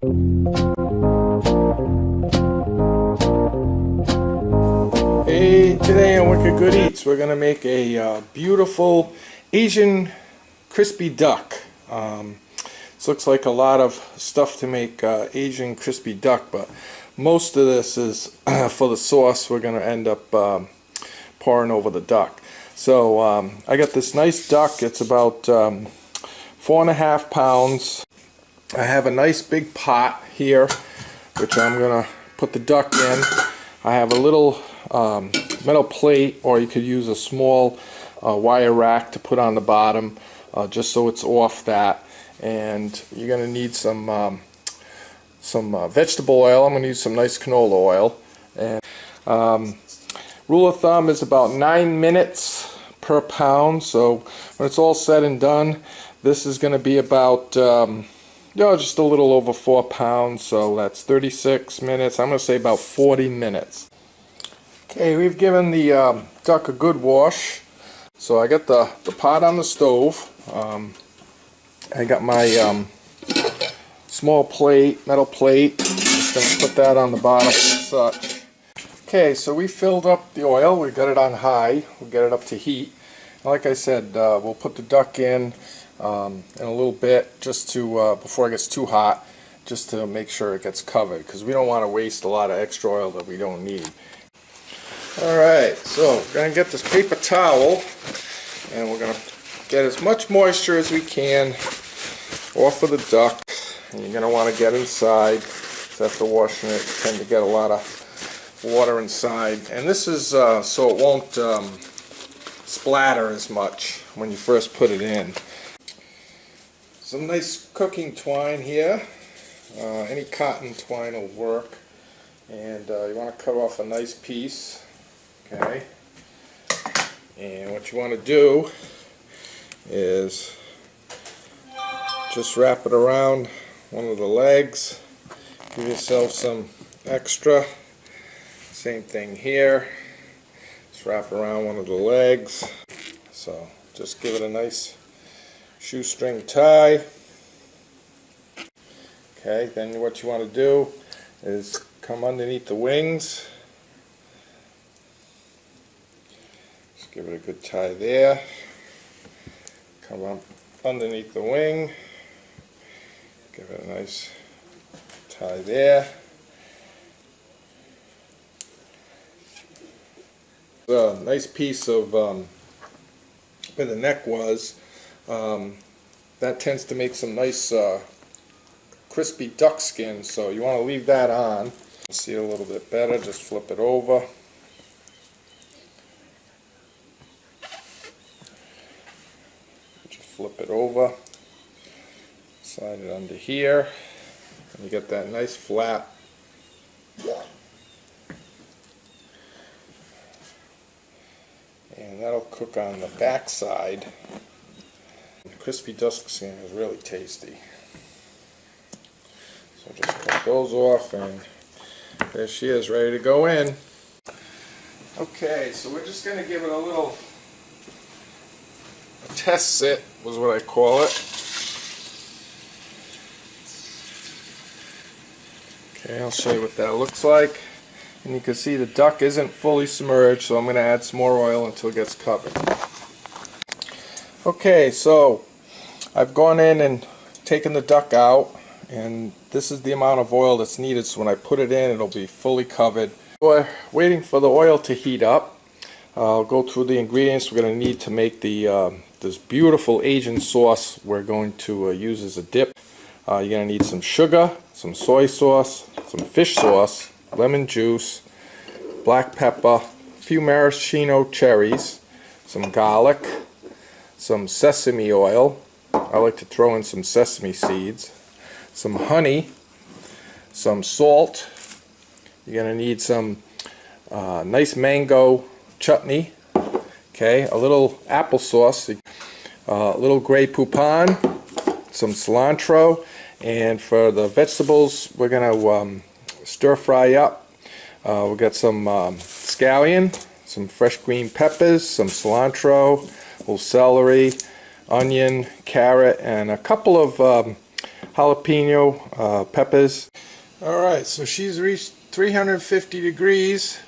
Hey, today on Wicked Good Eats, we're going to make a beautiful Asian crispy duck. This looks like a lot of stuff to make Asian crispy duck, but most of this is for the sauce we're going to end up pouring over the duck. So I got this nice duck. It's about 4.5 pounds. I have a nice big pot here, which I'm going to put the duck in. I have a little metal plate, or you could use a small wire rack to put on the bottom, just so it's off that. And you're going to need some vegetable oil. I'm going to use some nice canola oil. And rule of thumb is about 9 minutes per pound. So when it's all said and done, this is going to be about just a little over 4 pounds. So that's 36 minutes. I'm going to say about 40 minutes. Okay, we've given the duck a good wash. So I got the pot on the stove. I got my small plate, metal plate. Just going to put that on the bottom as such. Okay, so we filled up the oil. We got it on high. We'll get it up to heat. Like I said, we'll put the duck in a little bit, just to before it gets too hot, just to make sure it gets covered, because we don't want to waste a lot of extra oil that we don't need. Alright, so we're going to get this paper towel, and we're going to get as much moisture as we can off of the duck. And you're going to want to get inside, because after washing it, you tend to get a lot of water inside. And this is so it won't splatter as much when you first put it in. Some nice cooking twine here. Any cotton twine will work. And you want to cut off a nice piece. Okay, and what you want to do is just wrap it around one of the legs, give yourself some extra. Same thing here, just wrap around one of the legs. So just give it a nice shoestring tie. Okay, then what you want to do is come underneath the wings. Give it a good tie there. Come up underneath the wing. Give it a nice tie there. A nice piece of where the neck was. That tends to make some nice crispy duck skin, so you want to leave that on. See it a little bit better. Just flip it over. Flip it over, slide it under here, and you get that nice flap. And that'll cook on the back side. The crispy duck skin is really tasty. So just cut those off, and there she is, ready to go in. Okay, so we're just going to give it a little test sit, was what I call it. Okay, I'll show you what that looks like. And you can see the duck isn't fully submerged, so I'm going to add some more oil until it gets covered. Okay, so I've gone in and taken the duck out, and this is the amount of oil that's needed, so when I put it in, it'll be fully covered. We're waiting for the oil to heat up. I'll go through the ingredients we're going to need to make the this beautiful Asian sauce we're going to use as a dip. You're going to need some sugar, some soy sauce, some fish sauce, lemon juice, black pepper, a few maraschino cherries, some garlic, some sesame oil. I like to throw in some sesame seeds, some honey, some salt. You're going to need some nice mango chutney. Okay, a little applesauce, a little Grey Poupon, some cilantro, and for the vegetables we're going to stir fry up. We'll get some scallion, some fresh green peppers, some cilantro, a little celery, onion, carrot, and a couple of jalapeno peppers. Alright, so she's reached 350 degrees.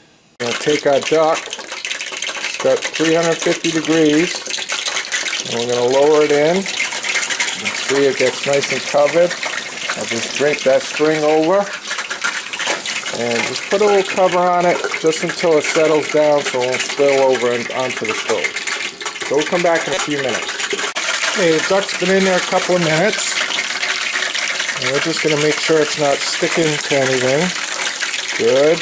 We're going to take our duck, it's got 350 degrees, and we're going to lower it in. You can see it gets nice and covered. I'll just drape that string over and just put a little cover on it just until it settles down so it won't spill over and onto the stove. So we'll come back in a few minutes. Okay, the duck's been in there a couple of minutes. And we're just going to make sure it's not sticking to anything. Good.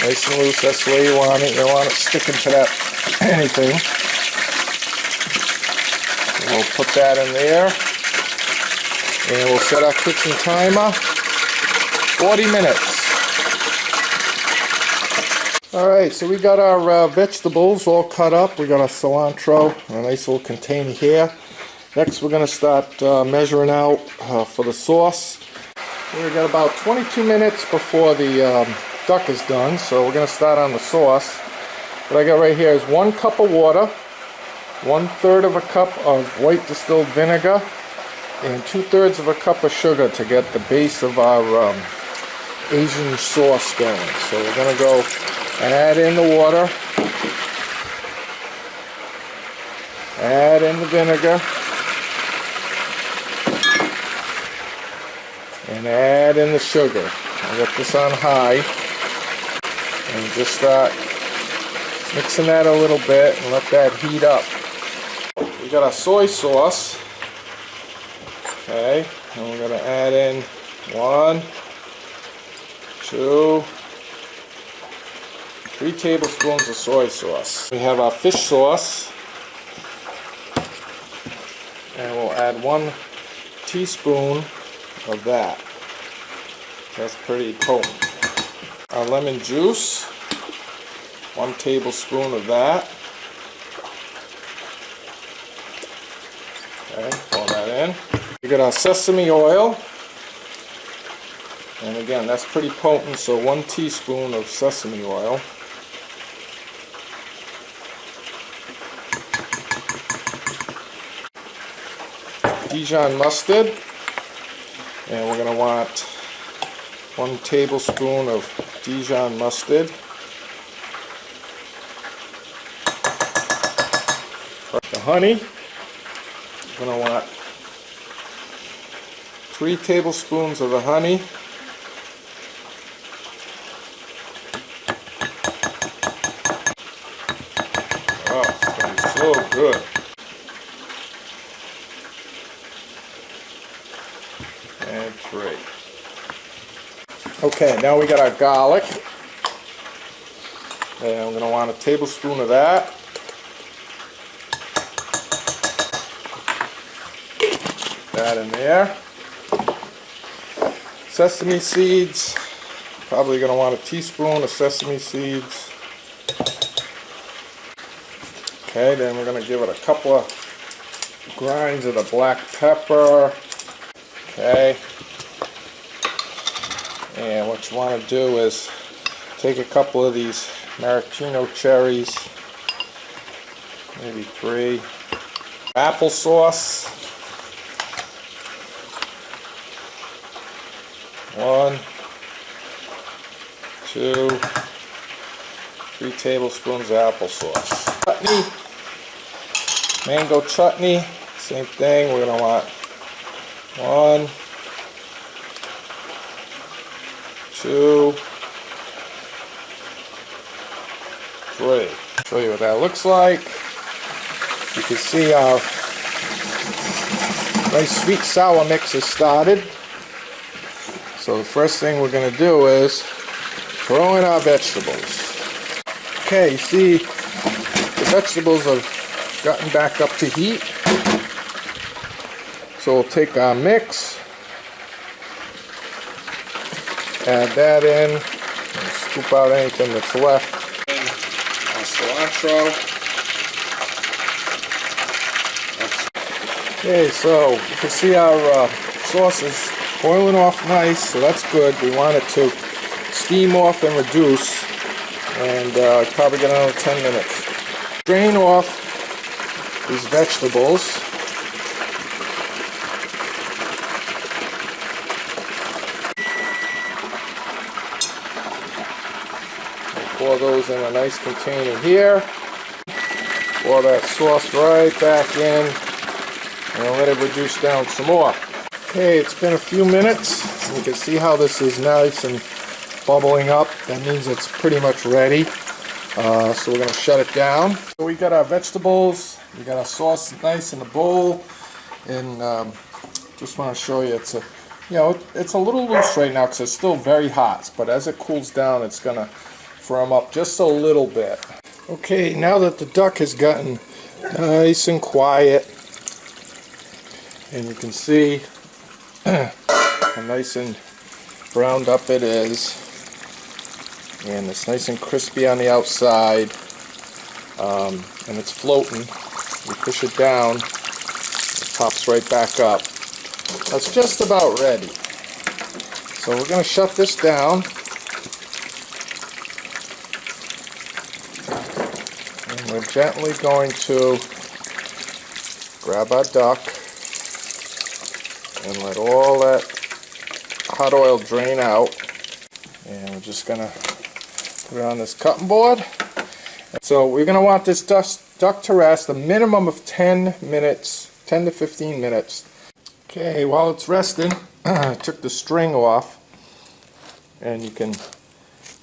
Nice and loose, that's the way you want it. You don't want it sticking to that anything. And we'll put that in there. And we'll set our kitchen timer. 40 minutes. Alright, so we got our vegetables all cut up. We got our cilantro in a nice little container here. Next we're going to start measuring out for the sauce. We've got about 22 minutes before the duck is done, so we're going to start on the sauce. What I got right here is 1 cup of water, 1/3 of a cup of white distilled vinegar, and 2/3 of a cup of sugar to get the base of our Asian sauce going. So we're going to go add in the water, add in the vinegar, and add in the sugar. I'll get this on high and just start mixing that a little bit and let that heat up. We got our soy sauce. Okay, and we're going to add in 1, 2, 3 tablespoons of soy sauce. We have our fish sauce, and we'll add 1 teaspoon of that. That's pretty potent. Our lemon juice, 1 tablespoon of that. Okay, pour that in. We got our sesame oil, and again that's pretty potent, so 1 teaspoon of sesame oil. Dijon mustard, and we're going to want 1 tablespoon of Dijon mustard. The honey, we're going to want 3 tablespoons of the honey. Oh, it's going to be so good. And 3. Okay, now we got our garlic, and we're going to want 1 tablespoon of that. That in there. Sesame seeds, probably going to want 1 teaspoon of sesame seeds. Okay, then we're going to give it a couple of grinds of the black pepper. Okay, and what you want to do is take a couple of these maraschino cherries, maybe 3, applesauce, 1, 2, 3 tablespoons of applesauce. Chutney, mango chutney, same thing. We're going to want 1, 2, 3. Show you what that looks like. You can see our nice sweet sour mix has started. So the first thing we're going to do is throw in our vegetables. Okay, you see the vegetables have gotten back up to heat. So we'll take our mix, add that in, and scoop out anything that's left. Our cilantro. Okay, so you can see our sauce is boiling off nice, so that's good. We want it to steam off and reduce, and probably get another 10 minutes. Drain off these vegetables. Pour those in a nice container here. Pour that sauce right back in and let it reduce down some more. Okay, it's been a few minutes. You can see how this is nice and bubbling up. That means it's pretty much ready. So we're going to shut it down. So we got our vegetables, we got our sauce nice in the bowl, and just want to show you it's a little loose right now because it's still very hot, but as it cools down it's going to firm up just a little bit. Okay, now that the duck has gotten nice and quiet, and you can see how nice and browned up it is, and it's nice and crispy on the outside, and it's floating. You push it down, it pops right back up. That's just about ready. So we're going to shut this down, and we're gently going to grab our duck and let all that hot oil drain out, and we're just going to put it on this cutting board. So we're going to want this duck to rest a minimum of 10 minutes, 10 to 15 minutes. Okay, while it's resting, I took the string off, and you can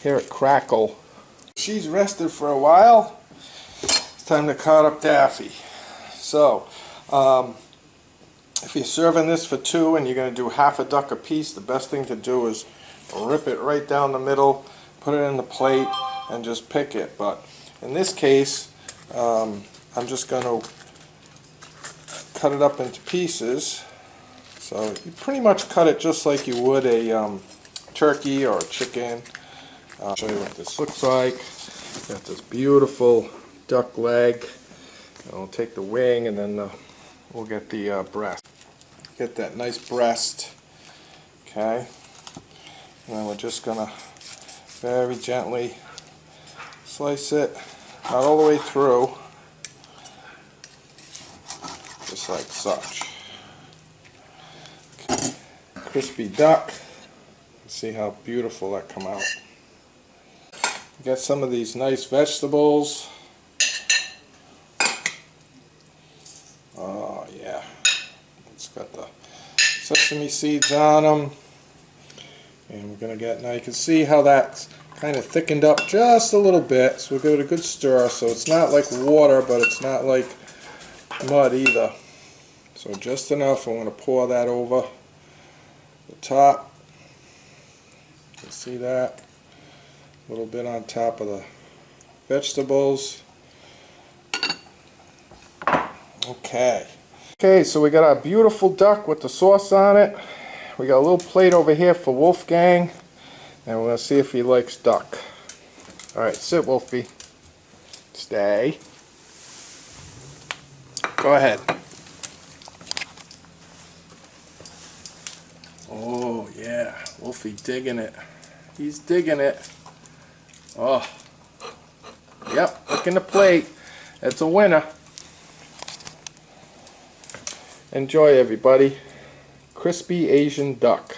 hear it crackle. She's rested for a while. It's time to cut up Daffy. So, if you're serving this for two and you're going to do half a duck a piece, the best thing to do is rip it right down the middle, put it in the plate, and just pick it. But in this case, I'm just going to cut it up into pieces. So you pretty much cut it just like you would a turkey or a chicken. I'll show you what this looks like. Got this beautiful duck leg. I'll take the wing, and then we'll get the breast. Get that nice breast. Okay. And then we're just going to very gently slice it, not all the way through, just like such. Okay. Crispy duck. See how beautiful that come out. Got some of these nice vegetables. Oh yeah, it's got the sesame seeds on them, and we're gonna get, now you can see how that's kind of thickened up just a little bit, so we'll give it a good stir. So it's not like water, but it's not like mud either, so just enough. I'm going to pour that over the top. You can see that a little bit on top of the vegetables. Okay, so we got our beautiful duck with the sauce on it. We got a little plate over here for Wolfgang, and we're going to see if he likes duck. Alright, sit, Wolfie. Stay. Go ahead. Oh yeah, Wolfie digging it. He's digging it. Oh. Yep, look in the plate. It's a winner. Enjoy, everybody. Crispy Asian duck.